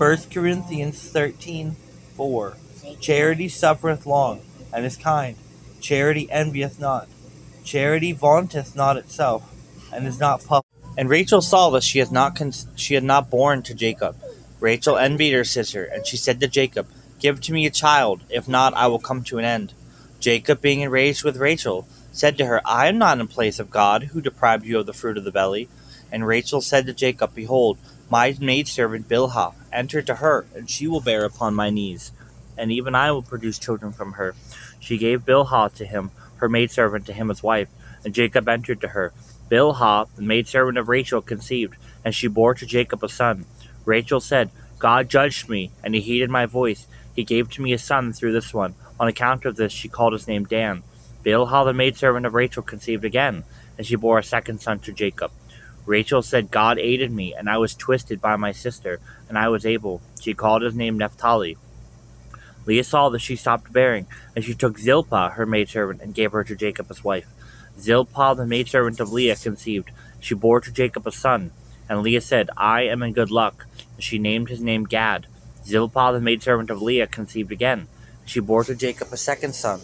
1 Corinthians 13:4. Charity suffereth long, and is kind. Charity envieth not. Charity vaunteth not itself, and is not puffed. And Rachel saw that she had not borne to Jacob. Rachel envied her sister, and she said to Jacob, "Give to me a child; if not, I will come to an end." Jacob, being enraged with Rachel, said to her, "I am not in place of God, who deprived you of the fruit of the belly." And Rachel said to Jacob, "Behold, my maidservant Bilhah, enter to her, and she will bear upon my knees, and even I will produce children from her." She gave Bilhah to him, her maidservant, to him as wife, and Jacob entered to her. Bilhah, the maidservant of Rachel, conceived, and she bore to Jacob a son. Rachel said, "God judged me, and he heeded my voice. He gave to me a son through this one." On account of this she called his name Dan. Bilhah, the maidservant of Rachel, conceived again, and she bore a second son to Jacob. Rachel said, "God aided me, and I was twisted by my sister, and I was able." She called his name Naphtali. Leah saw that she stopped bearing, and she took Zilpah, her maidservant, and gave her to Jacob as wife. Zilpah, the maidservant of Leah, conceived. She bore to Jacob a son. And Leah said, "I am in good luck." And she named his name Gad. Zilpah, the maidservant of Leah, conceived again. She bore to Jacob a second son.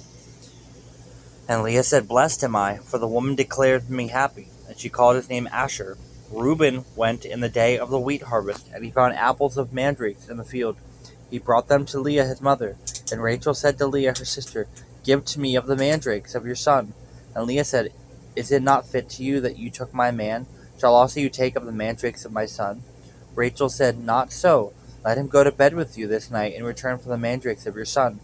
And Leah said, "Blessed am I, for the woman declared me happy." And she called his name Asher. Reuben went in the day of the wheat harvest, and he found apples of mandrakes in the field. He brought them to Leah his mother. And Rachel said to Leah her sister, "Give to me of the mandrakes of your son." And Leah said, "Is it not fit to you that you took my man? Shall also you take of the mandrakes of my son?" Rachel said, "Not so. Let him go to bed with you this night in return for the mandrakes of your son."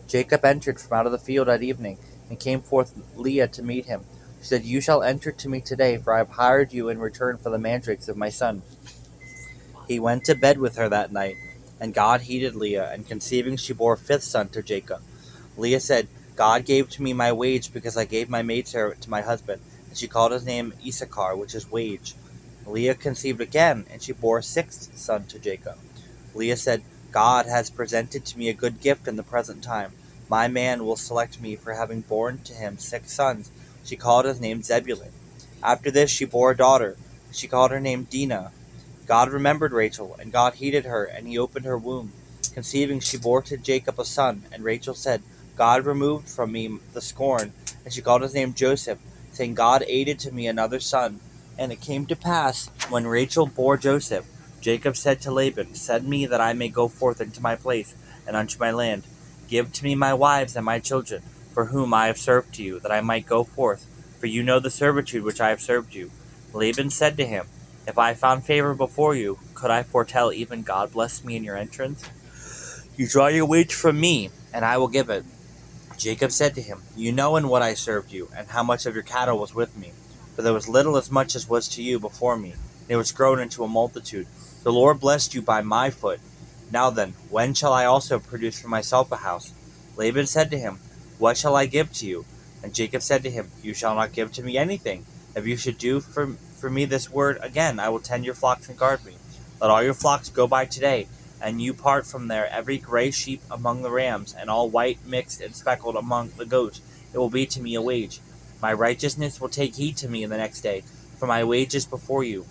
Jacob entered from out of the field at evening, and came forth Leah to meet him. She said, "You shall enter to me today, for I have hired you in return for the mandrakes of my son." He went to bed with her that night, and God heeded Leah, and conceiving she bore a fifth son to Jacob. Leah said, "God gave to me my wage, because I gave my maidservant to my husband." And she called his name Issachar, which is wage. Leah conceived again, and she bore a sixth son to Jacob. Leah said, "God has presented to me a good gift in the present time. My man will select me for having borne to him 6 sons." She called his name Zebulun. After this she bore a daughter. She called her name Dinah. God remembered Rachel, and God heeded her, and he opened her womb. Conceiving she bore to Jacob a son, and Rachel said, "God removed from me the scorn." And she called his name Joseph, saying, "God aided to me another son." And it came to pass, when Rachel bore Joseph, Jacob said to Laban, "Send me that I may go forth into my place, and unto my land. Give to me my wives and my children, for whom I have served to you, that I might go forth, for you know the servitude which I have served you." Laban said to him, "If I found favor before you, could I foretell even God bless me in your entrance? You draw your wage from me, and I will give it." Jacob said to him, "You know in what I served you, and how much of your cattle was with me. For there was little as much as was to you before me, and it was grown into a multitude. The Lord blessed you by my foot. Now then, when shall I also produce for myself a house?" Laban said to him, "What shall I give to you?" And Jacob said to him, "You shall not give to me anything. If you should do for me this word again, I will tend your flocks and guard me. Let all your flocks go by today, and you part from there every gray sheep among the rams, and all white mixed and speckled among the goats. It will be to me a wage. My righteousness will take heed to me in the next day, for my wage is before you.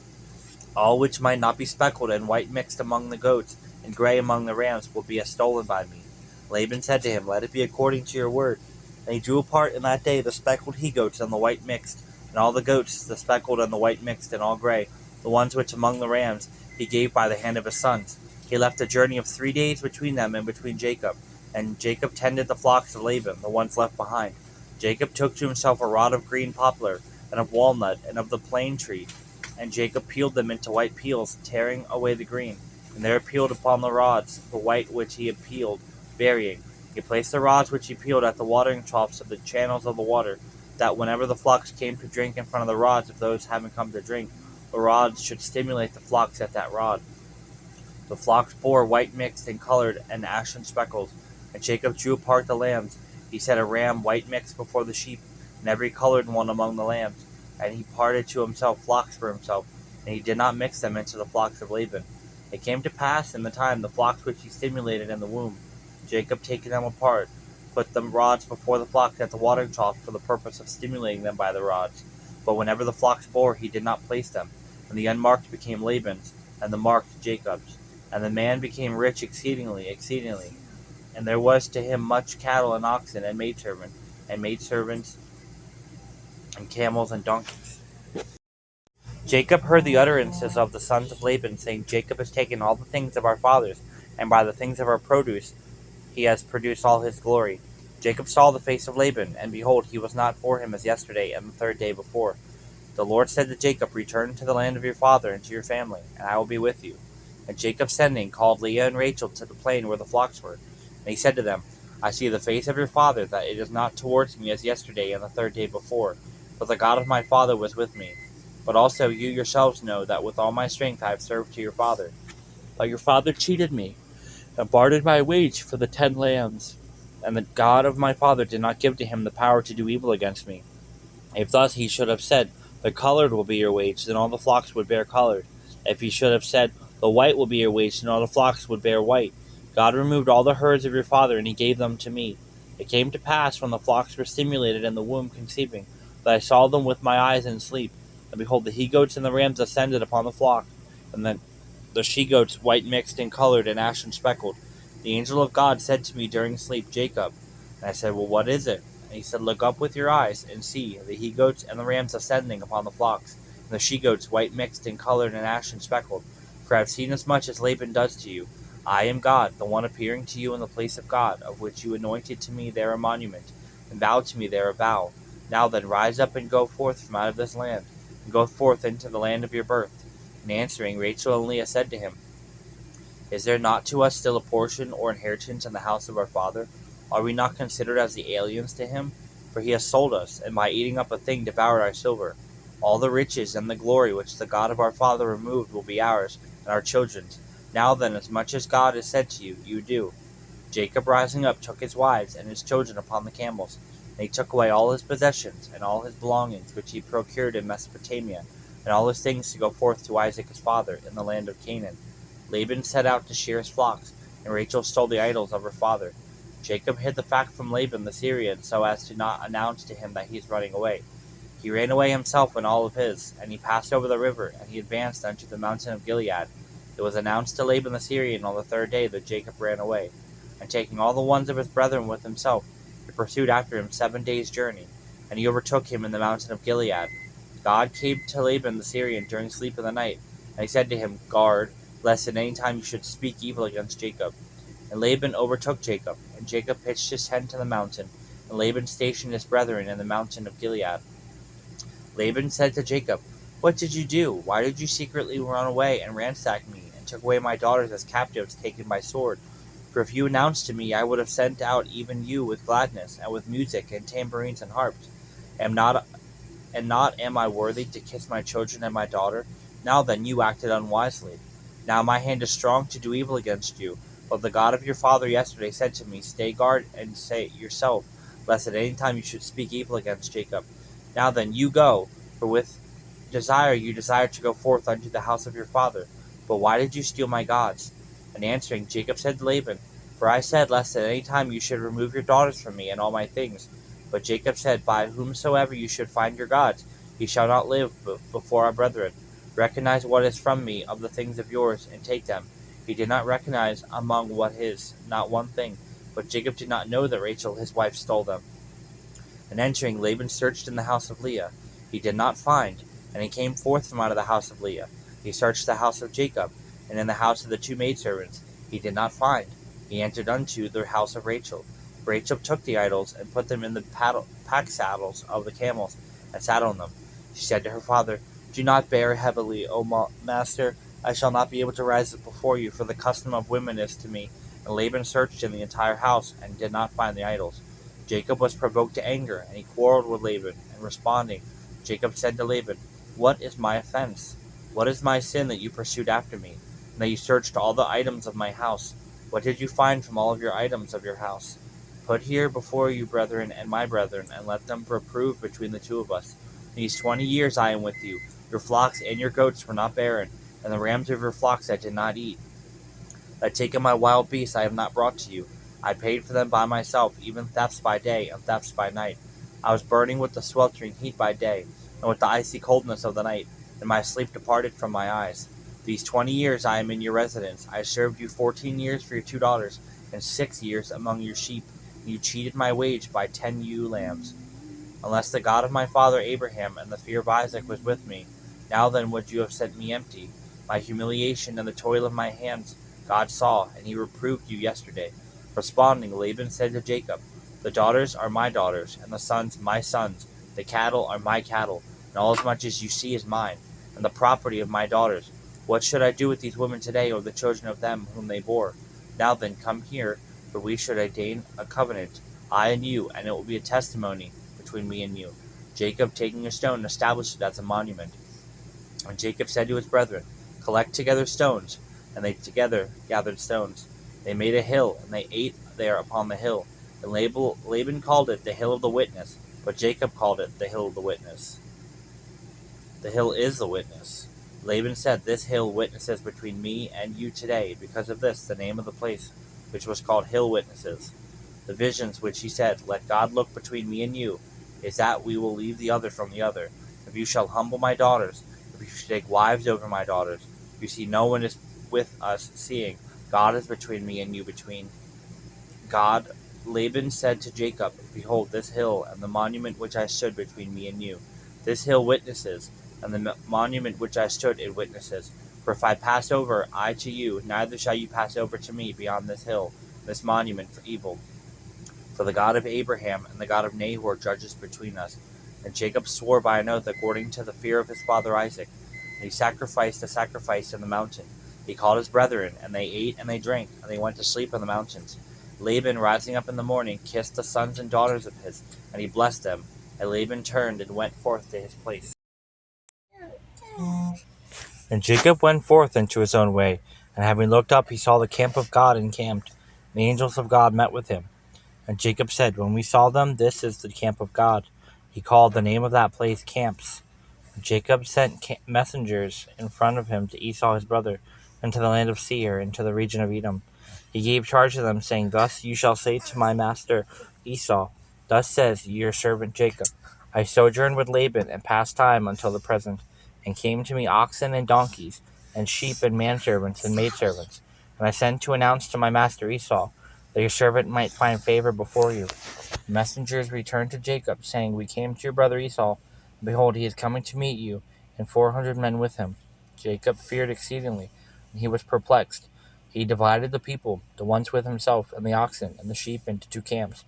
All which might not be speckled and white mixed among the goats, and gray among the rams, will be stolen by me." Laban said to him, "Let it be according to your word." And he drew apart in that day the speckled he-goats and the white mixed, and all the goats, the speckled and the white mixed and all gray. The ones which among the rams he gave by the hand of his sons. He left a journey of 3 days between them and between Jacob. And Jacob tended the flocks of Laban, the ones left behind. Jacob took to himself a rod of green poplar, and of walnut, and of the plane tree. And Jacob peeled them into white peels, tearing away the green. And there peeled upon the rods the white which he had peeled, varying. He placed the rods which he peeled at the watering troughs of the channels of the water, that whenever the flocks came to drink in front of the rods of those having come to drink, the rods should stimulate the flocks at that rod. The flocks bore white mixed and colored and ashen speckles. And Jacob drew apart the lambs. He set a ram white mixed before the sheep, and every colored one among the lambs. And he parted to himself flocks for himself, and he did not mix them into the flocks of Laban. It came to pass in the time the flocks which he stimulated in the womb, Jacob taking them apart, put the rods before the flocks at the watering trough for the purpose of stimulating them by the rods. But whenever the flocks bore, he did not place them, and the unmarked became Laban's, and the marked Jacob's. And the man became rich exceedingly, exceedingly. And there was to him much cattle and oxen and maidservants and camels and donkeys. Jacob heard the utterances of the sons of Laban, saying, Jacob has taken all the things of our fathers, and by the things of our produce he has produced all his glory. Jacob saw the face of Laban, and behold, he was not for him as yesterday and the third day before. The Lord said to Jacob, Return to the land of your father and to your family, and I will be with you. And Jacob sending called Leah and Rachel to the plain where the flocks were. And he said to them, I see the face of your father, that it is not towards me as yesterday and the third day before, but the God of my father was with me. But also you yourselves know that with all my strength I have served to your father. But your father cheated me, and bartered my wage for the 10 lambs. And the God of my father did not give to him the power to do evil against me. If thus he should have said, The colored will be your wage, then all the flocks would bear colored. If he should have said, The white will be your wage, then all the flocks would bear white. God removed all the herds of your father, and he gave them to me. It came to pass, when the flocks were stimulated in the womb conceiving, that I saw them with my eyes in sleep. And behold, the he-goats and the rams ascended upon the flock, and the she-goats white mixed and colored and ashen speckled. The angel of God said to me during sleep, Jacob. And I said, Well, what is it? And he said, Look up with your eyes, and see, the he-goats and the rams ascending upon the flocks, and the she-goats white mixed and colored and ashen speckled. For I have seen as much as Laban does to you. I am God, the one appearing to you in the place of God, of which you anointed to me there a monument, and vowed to me there a vow. Now then, rise up and go forth from out of this land, and go forth into the land of your birth. And answering, Rachel and Leah said to him, Is there not to us still a portion or inheritance in the house of our father? Are we not considered as the aliens to him? For he has sold us, and by eating up a thing devoured our silver. All the riches and the glory which the God of our father removed will be ours, and our children's. Now then, as much as God has said to you, you do. Jacob rising up took his wives and his children upon the camels, and he took away all his possessions and all his belongings which he procured in Mesopotamia, and all his things to go forth to Isaac his father in the land of Canaan. Laban set out to shear his flocks, and Rachel stole the idols of her father. Jacob hid the fact from Laban the Syrian, so as to not announce to him that he is running away. He ran away himself and all of his, and he passed over the river, and he advanced unto the mountain of Gilead. It was announced to Laban the Syrian on the third day that Jacob ran away. And taking all the ones of his brethren with himself, he pursued after him 7 days' journey, and he overtook him in the mountain of Gilead. God came to Laban the Syrian during sleep of the night, and he said to him, Guard, lest at any time you should speak evil against Jacob. And Laban overtook Jacob, and Jacob pitched his tent in the mountain, and Laban stationed his brethren in the mountain of Gilead. Laban said to Jacob, What did you do? Why did you secretly run away and ransack me, and took away my daughters as captives taken by sword? For if you announced to me, I would have sent out even you with gladness, and with music, and tambourines, and harps. Not am I worthy to kiss my children and my daughter? Now then, you acted unwisely. Now my hand is strong to do evil against you. But the God of your father yesterday said to me, Stay guard and say yourself, lest at any time you should speak evil against Jacob. Now then, you go, for with desire you desired to go forth unto the house of your father. But why did you steal my gods? And answering, Jacob said to Laban, For I said, lest at any time you should remove your daughters from me and all my things. But Jacob said, By whomsoever you should find your gods, he shall not live before our brethren. Recognize what is from me of the things of yours, and take them. He did not recognize among what his, not one thing. But Jacob did not know that Rachel his wife stole them. And entering, Laban searched in the house of Leah. He did not find, and he came forth from out of the house of Leah. He searched the house of Jacob, and in the house of the 2 maidservants. He did not find. He entered unto the house of Rachel. Rachel took the idols, and put them in the pack saddles of the camels, and sat on them. She said to her father, Do not bear heavily, O master. I shall not be able to rise up before you, for the custom of women is to me. And Laban searched in the entire house, and did not find the idols. Jacob was provoked to anger, and he quarreled with Laban, and responding, Jacob said to Laban, What is my offense? What is my sin that you pursued after me, and that you searched all the items of my house? What did you find from all of your items of your house? Put here before you brethren and my brethren, and let them reprove between the 2 of us. These 20 years I am with you. Your flocks and your goats were not barren, and the rams of your flocks I did not eat. That taken my wild beasts I have not brought to you. I paid for them by myself, even thefts by day and thefts by night. I was burning with the sweltering heat by day, and with the icy coldness of the night, and my sleep departed from my eyes. These 20 years I am in your residence. I served you 14 years for your 2 daughters, and 6 years among your sheep, and you cheated my wage by 10 ewe lambs. Unless the God of my father Abraham and the fear of Isaac was with me, now then would you have sent me empty. My humiliation and the toil of my hands God saw, and he reproved you yesterday. Responding, Laban said to Jacob, The daughters are my daughters, and the sons my sons. The cattle are my cattle, and all as much as you see is mine, and the property of my daughters. What should I do with these women today, or the children of them whom they bore? Now then, come here, for we should ordain a covenant, I and you, and it will be a testimony between me and you. Jacob, taking a stone, established it as a monument. And Jacob said to his brethren, Collect together stones. And they together gathered stones. They made a hill, and they ate there upon the hill. And Laban called it the hill of the witness, but Jacob called it the hill of the witness. The hill is the witness. Laban said, This hill witnesses between me and you today. Because of this, the name of the place, which was called Hill Witnesses. The visions which he said, Let God look between me and you, is that we will leave the other from the other. If you shall humble my daughters, if you should take wives over my daughters, if you see no one is with us, seeing God is between me and you, between God. Laban said to Jacob, Behold, this hill, and the monument which I stood between me and you. This hill witnesses, and the monument which I stood it witnesses. For if I pass over, I to you, neither shall you pass over to me beyond this hill, this monument for evil. For the God of Abraham and the God of Nahor judges between us. And Jacob swore by an oath according to the fear of his father Isaac. And he sacrificed a sacrifice in the mountain. He called his brethren, and they ate and they drank, and they went to sleep in the mountains. Laban, rising up in the morning, kissed the sons and daughters of his, and he blessed them. And Laban turned and went forth to his place. And Jacob went forth into his own way, and having looked up, he saw the camp of God encamped. And the angels of God met with him. And Jacob said, When we saw them, this is the camp of God. He called the name of that place Camps. Jacob sent messengers in front of him to Esau his brother, into the land of Seir, into the region of Edom. He gave charge to them, saying, Thus you shall say to my master Esau, Thus says your servant Jacob, I sojourned with Laban and passed time until the present, and came to me oxen and donkeys, and sheep and manservants and maidservants. And I sent to announce to my master Esau, that your servant might find favor before you. Messengers returned to Jacob, saying, We came to your brother Esau, and behold, he is coming to meet you, and 400 men with him. Jacob feared exceedingly, and he was perplexed. He divided the people, the ones with himself, and the oxen, and the sheep, into 2 camps.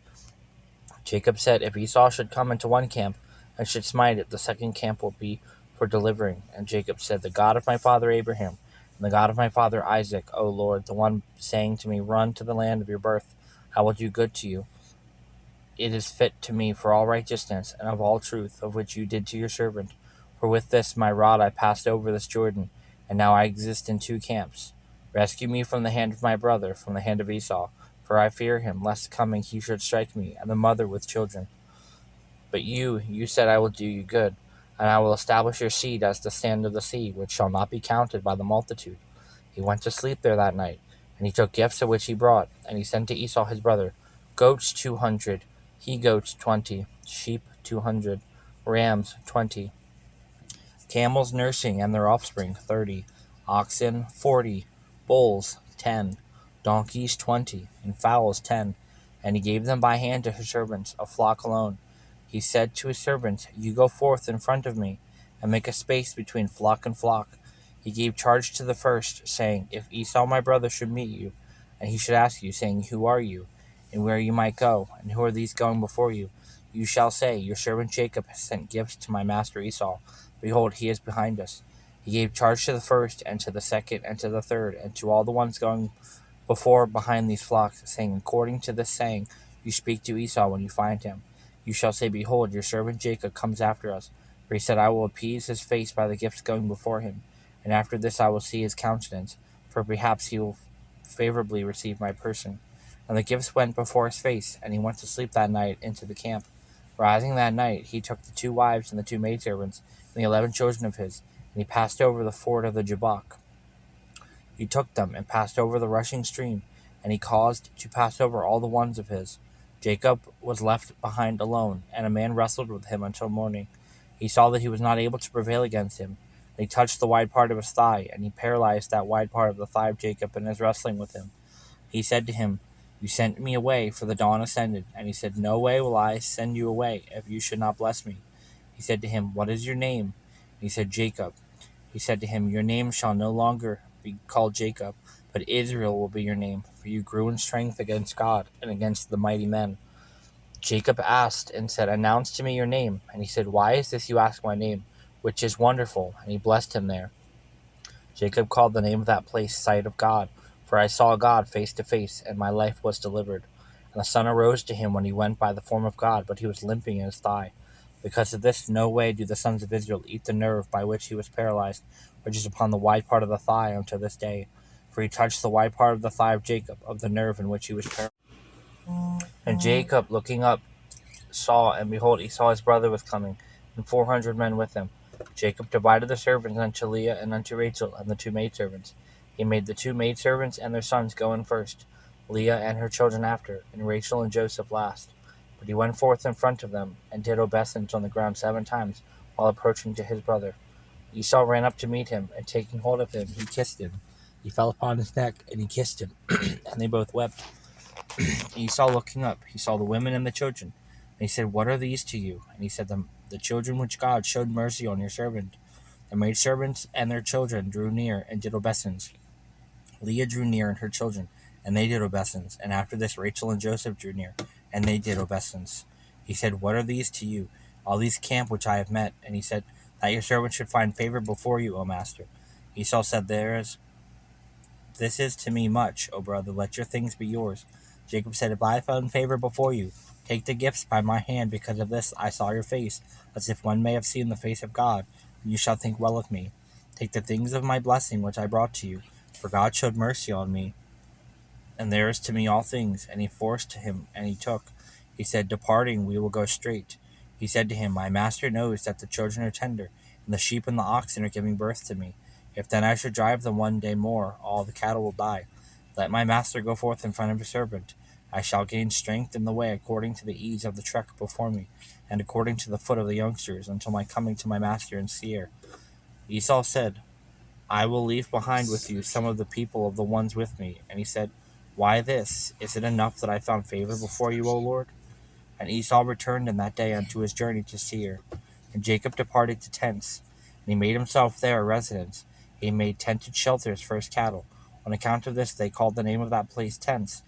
Jacob said, If Esau should come into one camp, and should smite it, the second camp will be for delivering. And Jacob said, The God of my father Abraham, and the God of my father Isaac, O Lord, the one saying to me, Run to the land of your birth, I will do good to you. It is fit to me for all righteousness, and of all truth, of which you did to your servant. For with this my rod I passed over this Jordan, and now I exist in 2 camps. Rescue me from the hand of my brother, from the hand of Esau, for I fear him, lest coming he should strike me, and the mother with children. But you said, I will do you good, and I will establish your seed as the sand of the sea, which shall not be counted by the multitude. He went to sleep there that night, and he took gifts of which he brought, and he sent to Esau his brother, goats 200, he-goats 20, sheep 200, rams 20, camels nursing and their offspring 30, oxen 40, bulls 10, donkeys 20, and fowls 10. And he gave them by hand to his servants, a flock alone. He said to his servants, You go forth in front of me, and make a space between flock and flock. He gave charge to the first, saying, If Esau my brother should meet you, and he should ask you, saying, Who are you, and where you might go, and who are these going before you? You shall say, Your servant Jacob has sent gifts to my master Esau. Behold, he is behind us. He gave charge to the first, and to the second, and to the third, and to all the ones going behind these flocks, saying, According to this saying, you speak to Esau when you find him. You shall say, Behold, your servant Jacob comes after us. For he said, I will appease his face by the gifts going before him, and after this I will see his countenance, for perhaps he will favorably receive my person. And the gifts went before his face, and he went to sleep that night into the camp. Rising that night, he took the 2 wives and the 2 maidservants, and the 11 children of his, and he passed over the ford of the Jabbok. He took them and passed over the rushing stream, and he caused to pass over all the ones of his. Jacob was left behind alone, and a man wrestled with him until morning. He saw that he was not able to prevail against him, he touched the wide part of his thigh, and he paralyzed that wide part of the thigh of Jacob in his wrestling with him. He said to him, You sent me away, for the dawn ascended. And he said, No way will I send you away, if you should not bless me. He said to him, What is your name? And he said, Jacob. He said to him, Your name shall no longer be called Jacob, but Israel will be your name, for you grew in strength against God and against the mighty men. Jacob asked and said, Announce to me your name. And he said, Why is this you ask my name, which is wonderful? And he blessed him there. Jacob called the name of that place Sight of God, for I saw God face to face, and my life was delivered. And the sun arose to him when he went by the form of God, but he was limping in his thigh. Because of this, no way do the sons of Israel eat the nerve by which he was paralyzed, which is upon the wide part of the thigh unto this day. For he touched the wide part of the thigh of Jacob, of the nerve in which he was paralyzed. And Jacob, looking up, saw, and behold, he saw his brother was coming, and 400 men with him. Jacob divided the servants unto Leah and unto Rachel, and the two maidservants. He made the two maidservants and their sons go in first, Leah and her children after, and Rachel and Joseph last. But he went forth in front of them, and did obeisance on the ground 7 times, while approaching to his brother. Esau ran up to meet him, and taking hold of him, he kissed him. He fell upon his neck, and he kissed him, and they both wept. Esau, looking up, he saw the women and the children. And he said, What are these to you? And he said, The children which God showed mercy on your servant. The maidservants and their children drew near and did obeisance. Leah drew near and her children, and they did obeisance. And after this Rachel and Joseph drew near, and they did obeisance. He said, What are these to you? All these camp which I have met. And he said, That your servant should find favor before you, O master. Esau said, This is to me much, O brother, let your things be yours. Jacob said, If I found favor before you, take the gifts by my hand, because of this I saw your face, as if one may have seen the face of God, and you shall think well of me. Take the things of my blessing which I brought to you, for God showed mercy on me, and there is to me all things. And he forced him, and he took. He said, Departing, we will go straight. He said to him, My master knows that the children are tender, and the sheep and the oxen are giving birth to me. If then I should drive them one day more, all the cattle will die. Let my master go forth in front of his servant. I shall gain strength in the way according to the ease of the trek before me, and according to the foot of the youngsters, until my coming to my master in Seir. Esau said, I will leave behind with you some of the people of the ones with me. And he said, Why this? Is it enough that I found favor before you, O Lord? And Esau returned in that day unto his journey to Seir. And Jacob departed to tents, and he made himself there a residence. He made tented shelters for his cattle. On account of this they called the name of that place Tents.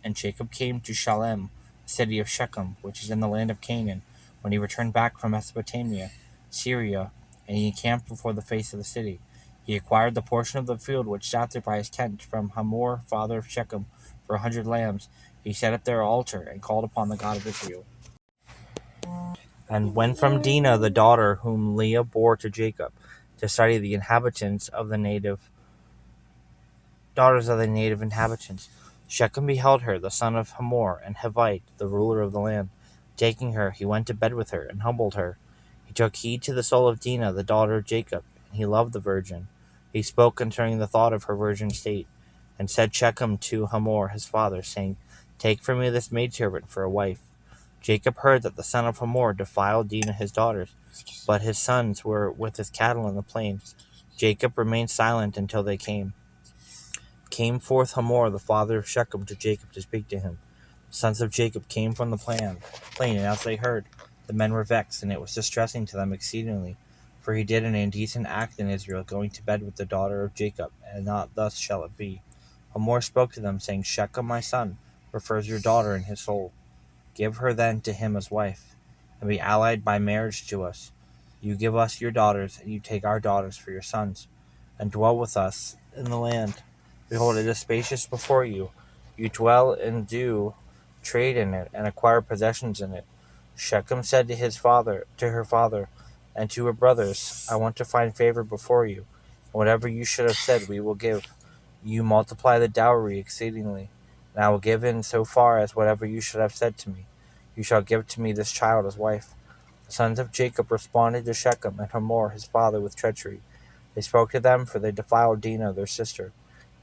And Jacob came to Shalem, a city of Shechem, which is in the land of Canaan, when he returned back from Mesopotamia, Syria, and he encamped before the face of the city. He acquired the portion of the field which sat there by his tent from Hamor, father of Shechem, for 100 lambs. He set up there an altar, and called upon the God of Israel. And went from Dinah the daughter whom Leah bore to Jacob, to study the inhabitants of the daughters of the native inhabitants. Shechem beheld her, the son of Hamor, and Hivite, the ruler of the land. Taking her, he went to bed with her, and humbled her. He took heed to the soul of Dinah, the daughter of Jacob, and he loved the virgin. He spoke concerning the thought of her virgin state, and said Shechem to Hamor his father, saying, Take for me this maidservant for a wife. Jacob heard that the son of Hamor defiled Dinah his daughters, but his sons were with his cattle in the plain. Jacob remained silent until they came. Came forth Hamor, the father of Shechem, to Jacob to speak to him. The sons of Jacob came from the plain, and as they heard, the men were vexed, and it was distressing to them exceedingly. For he did an indecent act in Israel, going to bed with the daughter of Jacob, and not thus shall it be. Hamor spoke to them, saying, Shechem my son prefers your daughter in his soul. Give her then to him as wife, and be allied by marriage to us. You give us your daughters, and you take our daughters for your sons, and dwell with us in the land. Behold, it is spacious before you. You dwell and do trade in it, and acquire possessions in it. Shechem said to her father, and to her brothers, I want to find favor before you, and whatever you should have said we will give. You multiply the dowry exceedingly, and I will give in so far as whatever you should have said to me. You shall give to me this child as wife. The sons of Jacob responded to Shechem and Hamor his father with treachery. They spoke to them, for they defiled Dinah their sister,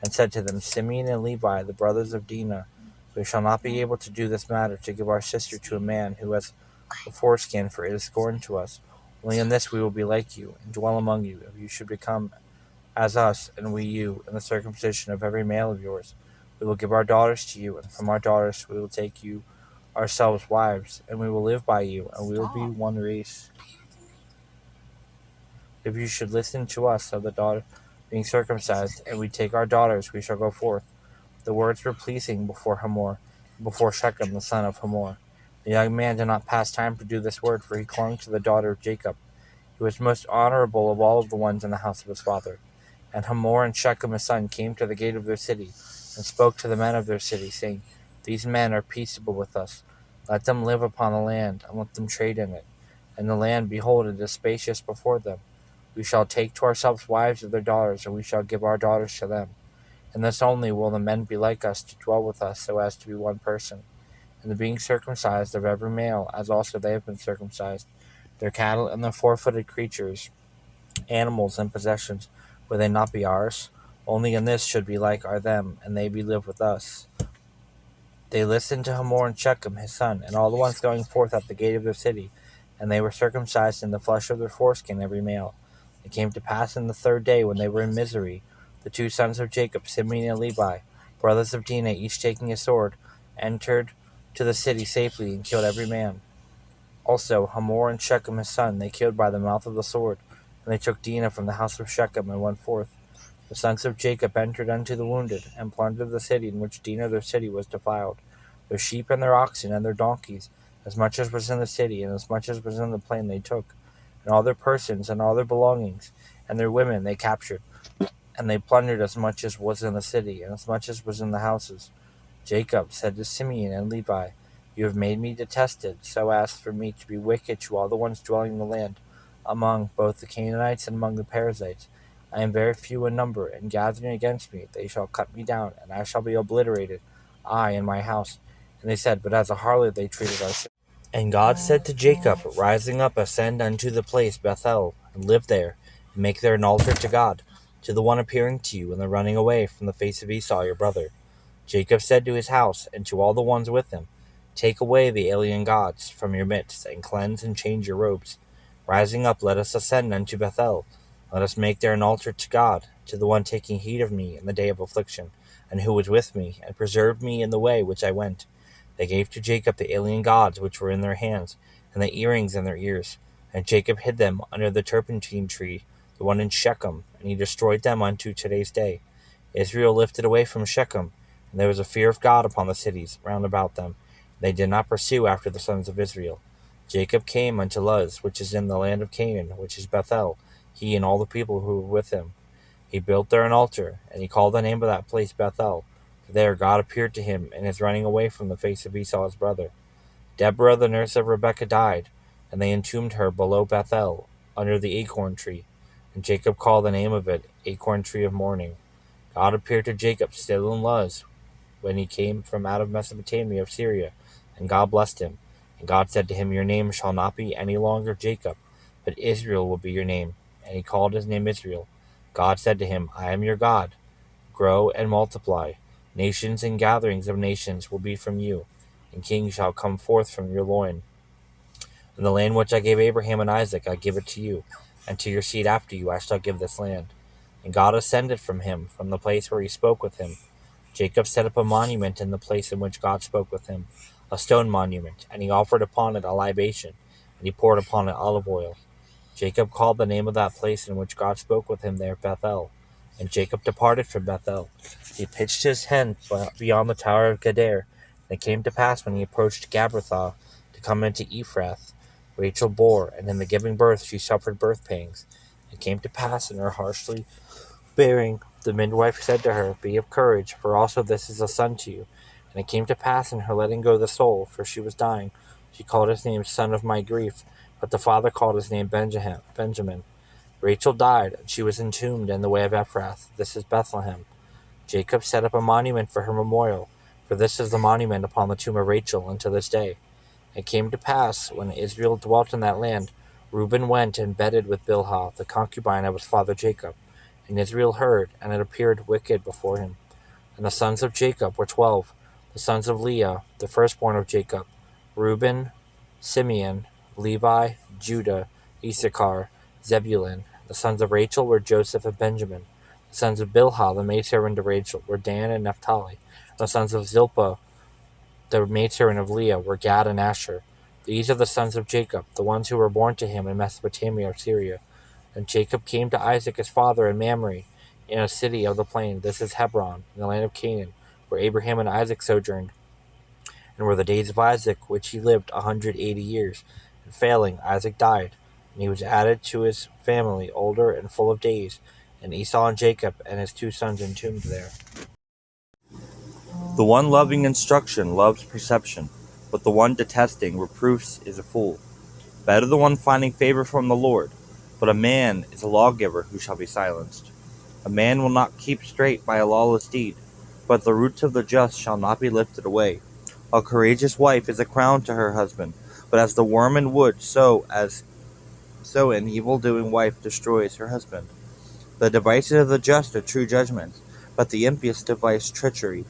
and said to them, Simeon and Levi, the brothers of Dinah, we shall not be able to do this matter, to give our sister to a man who has a foreskin, for it is scorn to us. Only in this we will be like you, and dwell among you, if you should become as us, and we you, in the circumcision of every male of yours. We will give our daughters to you, and from our daughters we will take you ourselves wives, and we will live by you, and we will be one race. If you should listen to us, said the daughter, being circumcised, and we take our daughters, we shall go forth. The words were pleasing before Hamor, before Shechem the son of Hamor. The young man did not pass time to do this word, for he clung to the daughter of Jacob. He was most honorable of all of the ones in the house of his father. And Hamor and Shechem his son came to the gate of their city, and spoke to the men of their city, saying, These men are peaceable with us. Let them live upon the land, and let them trade in it. And the land, behold, it is spacious before them. We shall take to ourselves wives of their daughters, and we shall give our daughters to them. And thus only will the men be like us, to dwell with us, so as to be one person. And the being circumcised of every male, as also they have been circumcised, their cattle and their four-footed creatures, animals and possessions, will they not be ours? Only in this should be like are them, and they be live with us. They listened to Hamor and Shechem his son, and all the ones going forth at the gate of their city, and they were circumcised in the flesh of their foreskin every male. It came to pass in the third day, when they were in misery, the two sons of Jacob, Simeon and Levi, brothers of Dinah, each taking a sword, entered to the city safely, and killed every man. Also Hamor and Shechem his son they killed by the mouth of the sword, and they took Dinah from the house of Shechem, and went forth. The sons of Jacob entered unto the wounded, and plundered the city in which Dinah their city was defiled, their sheep and their oxen and their donkeys, as much as was in the city, and as much as was in the plain they took, and all their persons and all their belongings, and their women they captured, and they plundered as much as was in the city, and as much as was in the houses. Jacob said to Simeon and Levi, You have made me detested, so as for me to be wicked to all the ones dwelling in the land, among both the Canaanites and among the Perizzites. I am very few in number, and gathering against me, they shall cut me down, and I shall be obliterated, I and my house. And they said, But as a harlot they treated us. And God said to Jacob, Rising up, ascend unto the place Bethel, and live there, and make there an altar to God, to the one appearing to you in the running away from the face of Esau your brother. Jacob said to his house, and to all the ones with him, Take away the alien gods from your midst, and cleanse and change your robes. Rising up, let us ascend unto Bethel. Let us make there an altar to God, to the one taking heed of me in the day of affliction, and who was with me, and preserved me in the way which I went. They gave to Jacob the alien gods which were in their hands, and the earrings in their ears. And Jacob hid them under the turpentine tree, the one in Shechem, and he destroyed them unto today's day. Israel lifted away from Shechem, and there was a fear of God upon the cities round about them. They did not pursue after the sons of Israel. Jacob came unto Luz, which is in the land of Canaan, which is Bethel, he and all the people who were with him. He built there an altar, and he called the name of that place Bethel, for there God appeared to him in his running away from the face of Esau his brother. Deborah, the nurse of Rebekah, died, and they entombed her below Bethel, under the acorn tree. And Jacob called the name of it Acorn Tree of Mourning. God appeared to Jacob still in Luz, when he came from out of Mesopotamia of Syria, and God blessed him. And God said to him, Your name shall not be any longer Jacob, but Israel will be your name. And he called his name Israel. God said to him, I am your God. Grow and multiply. Nations and gatherings of nations will be from you, and kings shall come forth from your loin. And the land which I gave Abraham and Isaac, I give it to you, and to your seed after you I shall give this land. And God ascended from him, from the place where he spoke with him. Jacob set up a monument in the place in which God spoke with him, a stone monument, and he offered upon it a libation, and he poured upon it olive oil. Jacob called the name of that place in which God spoke with him there Bethel. And Jacob departed from Bethel. He pitched his tent beyond the tower of Geder. And it came to pass when he approached Gabbathah to come into Ephrath, Rachel bore, and in the giving birth she suffered birth pangs. It came to pass in her harshly bearing, the midwife said to her, Be of courage, for also this is a son to you. And it came to pass in her letting go the soul, for she was dying, she called his name Son of My Grief, but the father called his name Benjamin. Rachel died, and she was entombed in the way of Ephrath. This is Bethlehem. Jacob set up a monument for her memorial, for this is the monument upon the tomb of Rachel unto this day. It came to pass, when Israel dwelt in that land, Reuben went and bedded with Bilhah, the concubine of his father Jacob. And Israel heard, and it appeared wicked before him. And the sons of Jacob were 12, the sons of Leah, the firstborn of Jacob, Reuben, Simeon, Levi, Judah, Issachar, Zebulun. The sons of Rachel were Joseph and Benjamin. The sons of Bilhah, the maidservant of Rachel, were Dan and Naphtali. The sons of Zilpah, the maidservant of Leah, were Gad and Asher. These are the sons of Jacob, the ones who were born to him in Mesopotamia or Syria. And Jacob came to Isaac his father in Mamre, in a city of the plain. This is Hebron, in the land of Canaan, where Abraham and Isaac sojourned, and were the days of Isaac, which he lived 180 years. And failing, Isaac died, and he was added to his family, older and full of days. And Esau and Jacob and his 2 sons entombed there. The one loving instruction loves perception, but the one detesting reproofs is a fool. Better the one finding favor from the Lord, but a man is a lawgiver who shall be silenced. A man will not keep straight by a lawless deed, but the roots of the just shall not be lifted away. A courageous wife is a crown to her husband, but as the worm in wood, so an evil-doing wife destroys her husband. The devices of the just are true judgments, but the impious devise treachery.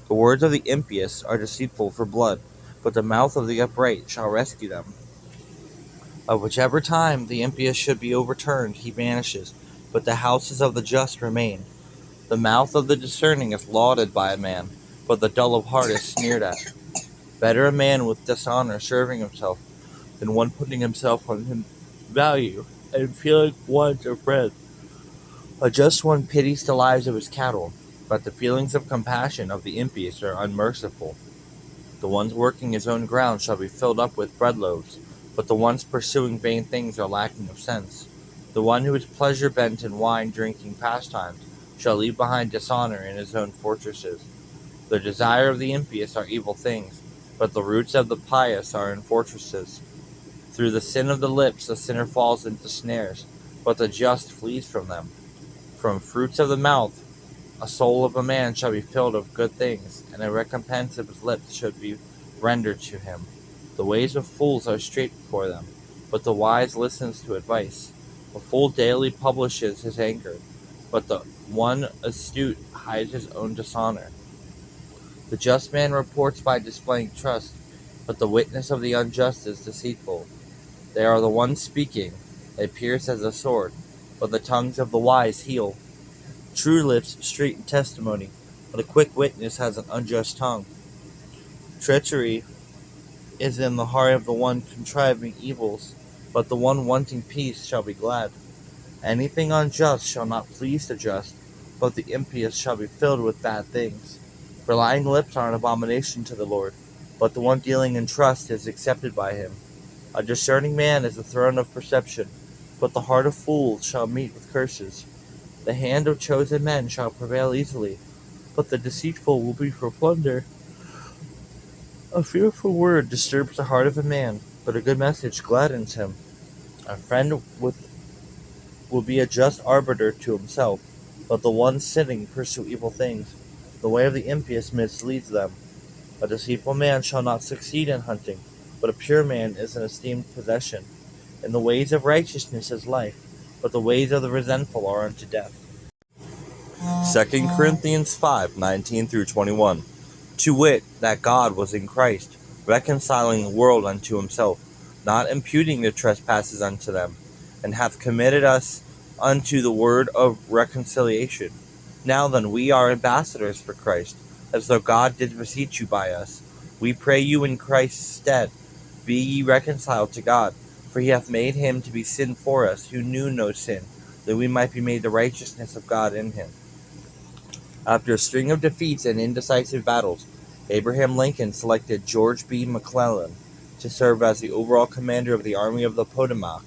The words of the impious are deceitful for blood, but the mouth of the upright shall rescue them. Of whichever time the impious should be overturned, he vanishes, but the houses of the just remain. The mouth of the discerning is lauded by a man, but the dull of heart is sneered at. Better a man with dishonor serving himself, than one putting himself on him value, and feeling want of bread. A just one pities the lives of his cattle, but the feelings of compassion of the impious are unmerciful. The ones working his own ground shall be filled up with bread loaves, but the ones pursuing vain things are lacking of sense. The one who is pleasure-bent in wine-drinking pastimes shall leave behind dishonor in his own fortresses. The desire of the impious are evil things, but the roots of the pious are in fortresses. Through the sin of the lips the sinner falls into snares, but the just flees from them. From fruits of the mouth a soul of a man shall be filled of good things, and a recompense of his lips should be rendered to him. The ways of fools are straight before them, but the wise listens to advice. A fool daily publishes his anger, but the one astute hides his own dishonor. The just man reports by displaying trust, but the witness of the unjust is deceitful. They are the ones speaking, they pierce as a sword, but the tongues of the wise heal. True lips straighten testimony, but a quick witness has an unjust tongue. Treachery is in the heart of the one contriving evils, but the one wanting peace shall be glad. Anything unjust shall not please the just, but the impious shall be filled with bad things. For lying lips are an abomination to the Lord, but the one dealing in trust is accepted by him. A discerning man is the throne of perception, but the heart of fools shall meet with curses. The hand of chosen men shall prevail easily, but the deceitful will be for plunder. A fearful word disturbs the heart of a man, but a good message gladdens him. A friend will be a just arbiter to himself, but the ones sinning pursue evil things. The way of the impious misleads them. A deceitful man shall not succeed in hunting, but a pure man is an esteemed possession. In the ways of righteousness is life, but the ways of the resentful are unto death. 2 Corinthians 5:19-21. To wit, that God was in Christ, reconciling the world unto himself, not imputing their trespasses unto them, and hath committed us unto the word of reconciliation. Now then, we are ambassadors for Christ, as though God did beseech you by us. We pray you in Christ's stead, be ye reconciled to God, for he hath made him to be sin for us, who knew no sin, that we might be made the righteousness of God in him. After a string of defeats and indecisive battles, Abraham Lincoln selected George B. McClellan to serve as the overall commander of the Army of the Potomac,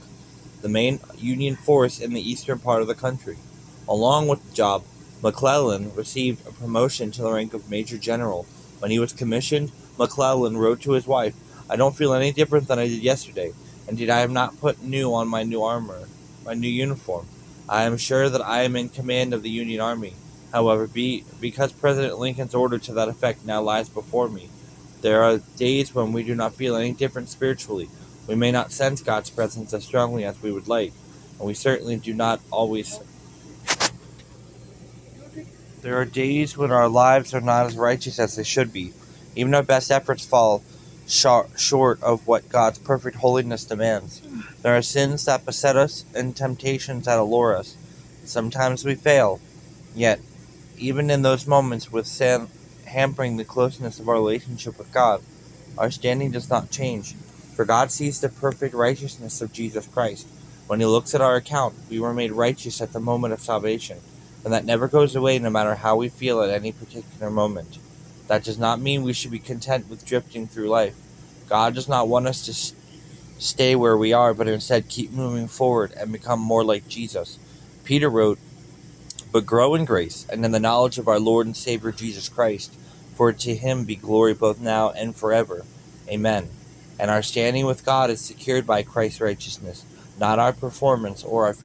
the main Union force in the eastern part of the country. Along with the job, McClellan received a promotion to the rank of Major General. When he was commissioned, McClellan wrote to his wife, "I don't feel any different than I did yesterday. Indeed, I have not put new on my new armor, my new uniform. I am sure that I am in command of the Union Army. However, because President Lincoln's order to that effect now lies before me, there are days when we do not feel any different spiritually. We may not sense God's presence as strongly as we would like, and we certainly do not always. There are days when our lives are not as righteous as they should be. Even our best efforts fall short of what God's perfect holiness demands. There are sins that beset us and temptations that allure us. Sometimes we fail, yet, even in those moments with sin hampering the closeness of our relationship with God, our standing does not change. For God sees the perfect righteousness of Jesus Christ. When He looks at our account, we were made righteous at the moment of salvation, and that never goes away no matter how we feel at any particular moment. That does not mean we should be content with drifting through life. God does not want us to stay where we are, but instead keep moving forward and become more like Jesus. Peter wrote, "But grow in grace and in the knowledge of our Lord and Savior Jesus Christ, for to Him be glory both now and forever. Amen." And our standing with God is secured by Christ's righteousness, not our performance or our